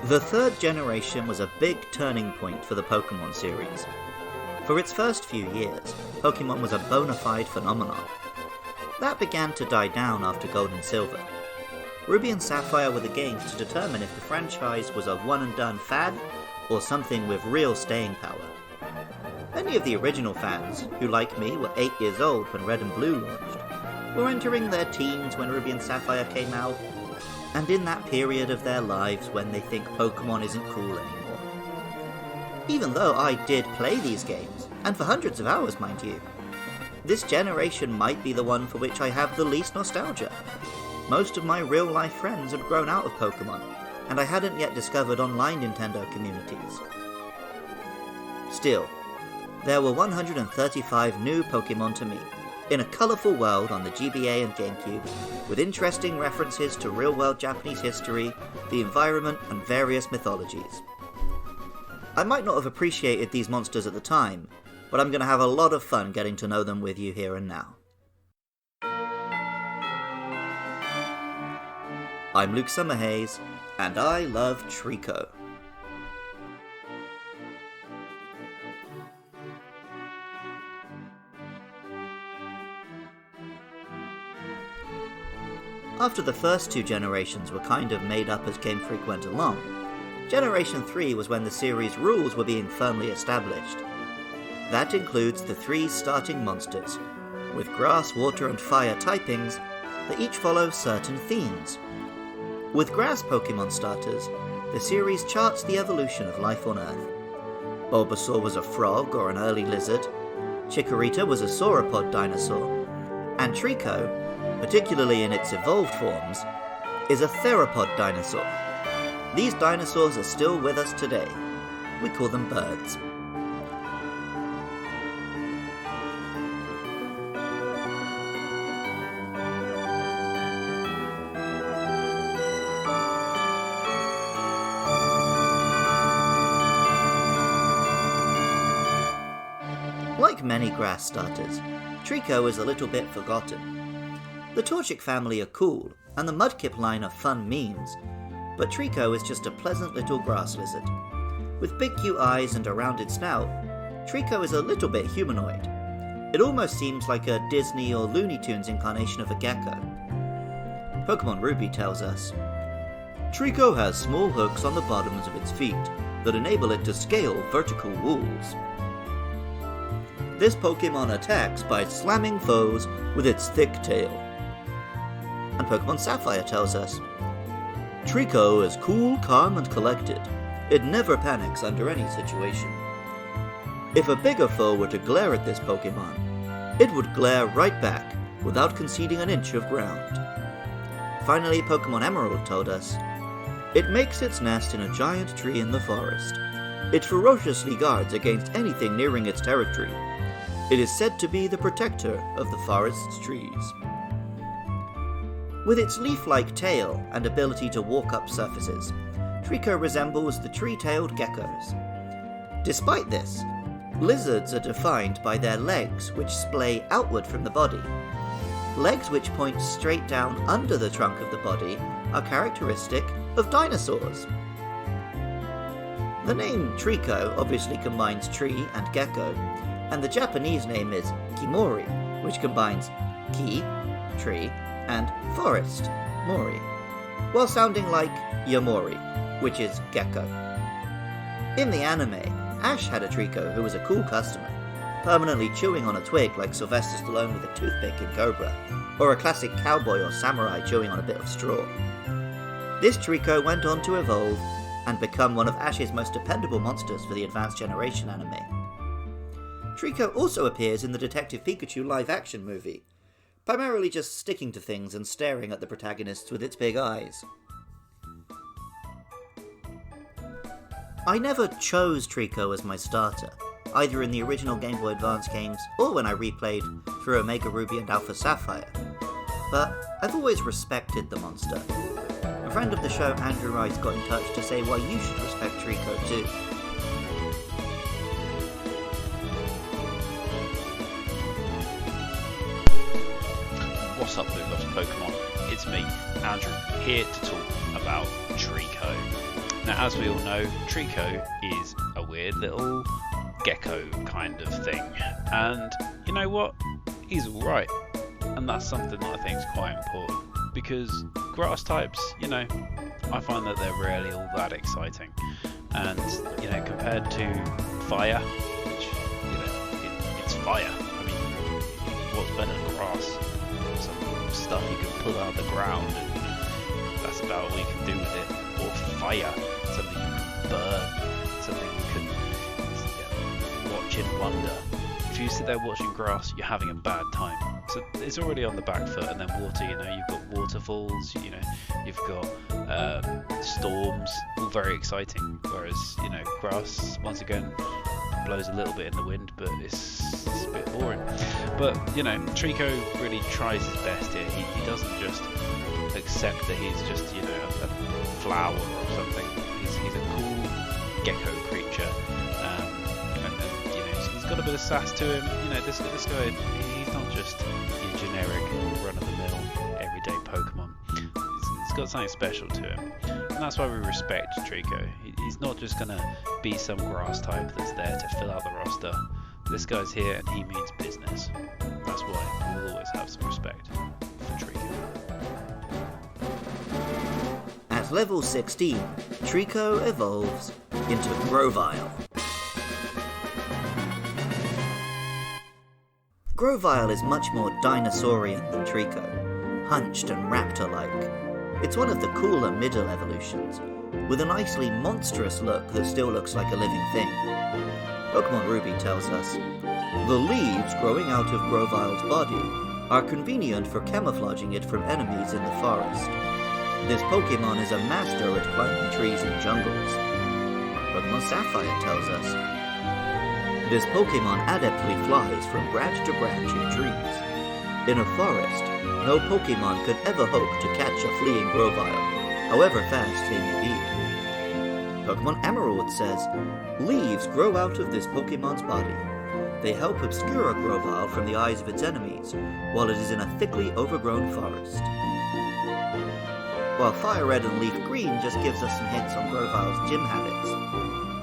The third generation was a big turning point for the Pokemon series. For its first few years, Pokemon was a bona fide phenomenon. That began to die down after Gold and Silver. Ruby and Sapphire were the games to determine if the franchise was a one-and-done fad or something with real staying power. Many of the original fans, who like me were 8 years old when Red and Blue launched, were entering their teens when Ruby and Sapphire came out, and in that period of their lives when they think Pokemon isn't cool anymore. Even though I did play these games, and for hundreds of hours mind you, this generation might be the one for which I have the least nostalgia. Most of my real-life friends had grown out of Pokemon, and I hadn't yet discovered online Nintendo communities. Still, there were 135 new Pokemon to meet, in a colourful world on the GBA and GameCube, with interesting references to real-world Japanese history, the environment, and various mythologies. I might not have appreciated these monsters at the time, but I'm going to have a lot of fun getting to know them with you here and now. I'm Luke Summerhays, and I love Treecko. After the first two generations were kind of made up as Game Freak went along, Generation 3 was when the series' rules were being firmly established. That includes the 3 starting monsters, with grass, water and fire typings that each follow certain themes. With grass Pokemon starters, the series charts the evolution of life on Earth. Bulbasaur was a frog or an early lizard, Chikorita was a sauropod dinosaur, and Treecko, particularly in its evolved forms, is a theropod dinosaur. These dinosaurs are still with us today. We call them birds. Like many grass starters, Treecko is a little bit forgotten. The Torchic family are cool, and the Mudkip line are fun memes, but Treecko is just a pleasant little grass lizard. With big cute eyes and a rounded snout, Treecko is a little bit humanoid. It almost seems like a Disney or Looney Tunes incarnation of a gecko. Pokemon Ruby tells us, Treecko has small hooks on the bottoms of its feet that enable it to scale vertical walls. This Pokemon attacks by slamming foes with its thick tail. And Pokemon Sapphire tells us, Treecko is cool, calm, and collected. It never panics under any situation. If a bigger foe were to glare at this Pokemon, it would glare right back without conceding an inch of ground. Finally, Pokemon Emerald told us, it makes its nest in a giant tree in the forest. It ferociously guards against anything nearing its territory. It is said to be the protector of the forest's trees. With its leaf-like tail and ability to walk up surfaces, Treecko resembles the tree-tailed geckos. Despite this, lizards are defined by their legs which splay outward from the body. Legs which point straight down under the trunk of the body are characteristic of dinosaurs. The name Treecko obviously combines tree and gecko, and the Japanese name is Kimori, which combines ki, tree, and forest, mori, while sounding like Yamori, which is gecko. In the anime, Ash had a Treecko who was a cool customer, permanently chewing on a twig like Sylvester Stallone with a toothpick in Cobra, or a classic cowboy or samurai chewing on a bit of straw. This Treecko went on to evolve and become one of Ash's most dependable monsters for the Advanced Generation anime. Treecko also appears in the Detective Pikachu live-action movie, primarily just sticking to things and staring at the protagonists with its big eyes. I never chose Treecko as my starter, either in the original Game Boy Advance games or when I replayed through Omega Ruby and Alpha Sapphire, but I've always respected the monster. A friend of the show, Andrew Wright, got in touch to say why you should respect Treecko too. What's up, Blue Loves Pokemon? It's me, Andrew, here to talk about Treecko. Now, as we all know, Treecko is a weird little gecko kind of thing, and you know what? He's alright, and that's something that I think is quite important, because grass types, you know, I find that they're rarely all that exciting, and you know, compared to fire, which, you know, it's fire. I mean, what's better than grass? Some stuff you can pull out of the ground, and that's about all you can do with it. Or fire, something you can burn, something you can watch and wonder. If you sit there watching grass, you're having a bad time. So it's already on the back foot. And then water, you know, you've got waterfalls, you know, you've got storms, all very exciting. Whereas, you know, grass, once again, blows a little bit in the wind, but it's a bit boring. But, you know, Treecko really tries his best here. He doesn't just accept that he's just, you know, a flower or something. He's a cool gecko creature, and you know, he's got a bit of sass to him. You know, this guy, he's not just your generic run-of-the-mill everyday Pokemon. He's got something special to him, and that's why we respect Treecko. He's not just gonna be some grass type that's there to fill out the roster. This guy's here and he means business. That's why we'll always have some respect for Treecko. At level 16, Treecko evolves into Grovile. Grovile is much more dinosaurian than Treecko, hunched and raptor-like. It's one of the cooler middle evolutions, with a nicely monstrous look that still looks like a living thing. Pokemon Ruby tells us, the leaves growing out of Grovile's body are convenient for camouflaging it from enemies in the forest. This Pokemon is a master at climbing trees in jungles. Pokemon Sapphire tells us, this Pokemon adeptly flies from branch to branch in trees. In a forest, no Pokemon could ever hope to catch a fleeing Grovile, however fast they may be. Pokemon Emerald says, leaves grow out of this Pokemon's body. They help obscure a Grovile from the eyes of its enemies, while it is in a thickly overgrown forest. While Fire Red and Leaf Green just gives us some hints on Grovile's gym habits.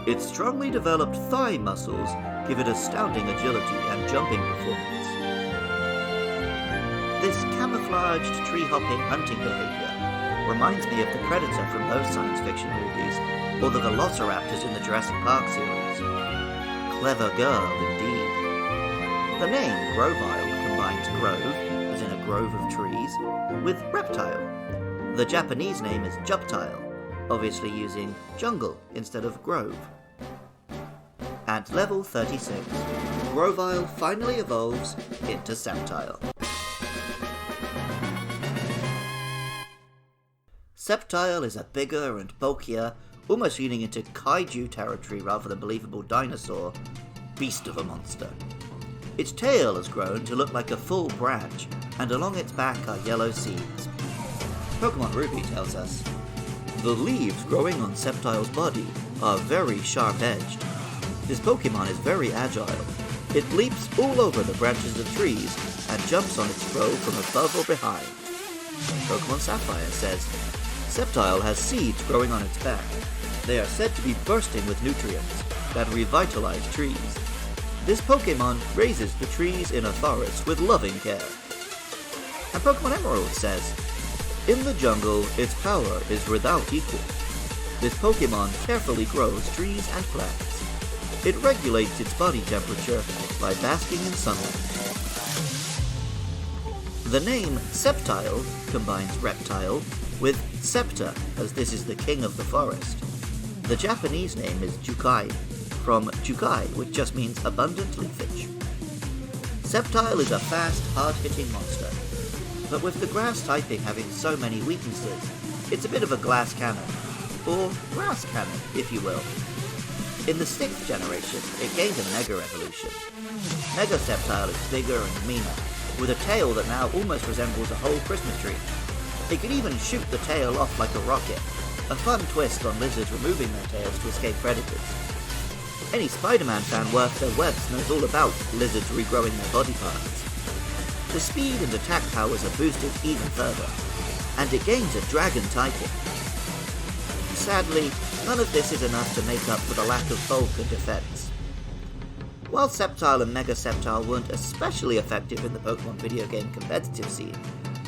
Its strongly developed thigh muscles give it astounding agility and jumping performance. This camouflaged tree-hopping hunting behavior reminds me of the Predator from those science fiction movies, or the Velociraptors in the Jurassic Park series. Clever girl, indeed. The name Grovile combines grove, as in a grove of trees, with reptile. The Japanese name is Sceptile, obviously using jungle instead of grove. At level 36, Grovile finally evolves into Sceptile. Sceptile is a bigger and bulkier, almost leaning into kaiju territory rather than believable dinosaur, beast of a monster. Its tail has grown to look like a full branch, and along its back are yellow seeds. Pokemon Ruby tells us, the leaves growing on Sceptile's body are very sharp-edged. This Pokemon is very agile. It leaps all over the branches of trees and jumps on its foe from above or behind. Pokemon Sapphire says, Sceptile has seeds growing on its back. They are said to be bursting with nutrients that revitalize trees. This Pokemon raises the trees in a forest with loving care. And Pokemon Emerald says, in the jungle, its power is without equal. This Pokemon carefully grows trees and plants. It regulates its body temperature by basking in sunlight. The name Sceptile combines reptile with Scepter, as this is the king of the forest. The Japanese name is Jukai, from Jukai, which just means abundant leafage. Sceptile is a fast, hard-hitting monster, but with the grass typing having so many weaknesses, it's a bit of a glass cannon, or grass cannon, if you will. In the 6th generation, it gained a Mega evolution. Mega Sceptile is bigger and meaner, with a tail that now almost resembles a whole Christmas tree. It can even shoot the tail off like a rocket, a fun twist on lizards removing their tails to escape predators. Any Spider-Man fan worth their webs knows all about lizards regrowing their body parts. The speed and attack powers are boosted even further, and it gains a dragon typing. Sadly, none of this is enough to make up for the lack of bulk and defense. While Sceptile and Mega Sceptile weren't especially effective in the Pokemon video game competitive scene,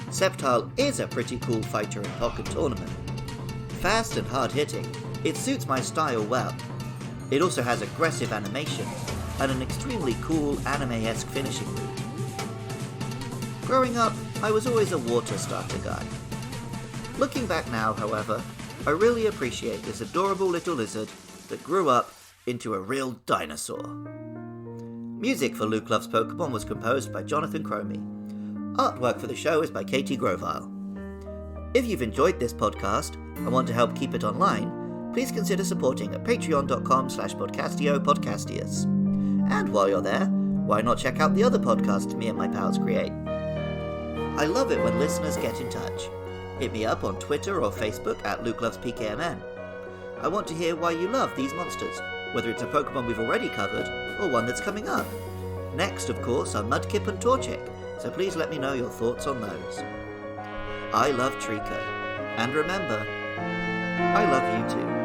Sceptile is a pretty cool fighter in Pocket Tournament. Fast and hard-hitting, it suits my style well. It also has aggressive animations and an extremely cool anime-esque finishing move. Growing up, I was always a water starter guy. Looking back now, however, I really appreciate this adorable little lizard that grew up into a real dinosaur. Music for Luke Loves Pokemon was composed by Jonathan Cromie. Artwork for the show is by Katie Grovile. If you've enjoyed this podcast and want to help keep it online, please consider supporting at patreon.com/podcastio-podcastius. And while you're there, why not check out the other podcasts me and my pals create? I love it when listeners get in touch. Hit me up on Twitter or Facebook at LukeLovesPKMN. I want to hear why you love these monsters, whether it's a Pokemon we've already covered or one that's coming up. Next, of course, are Mudkip and Torchic, so please let me know your thoughts on those. I love Treecko, and remember, I love you too.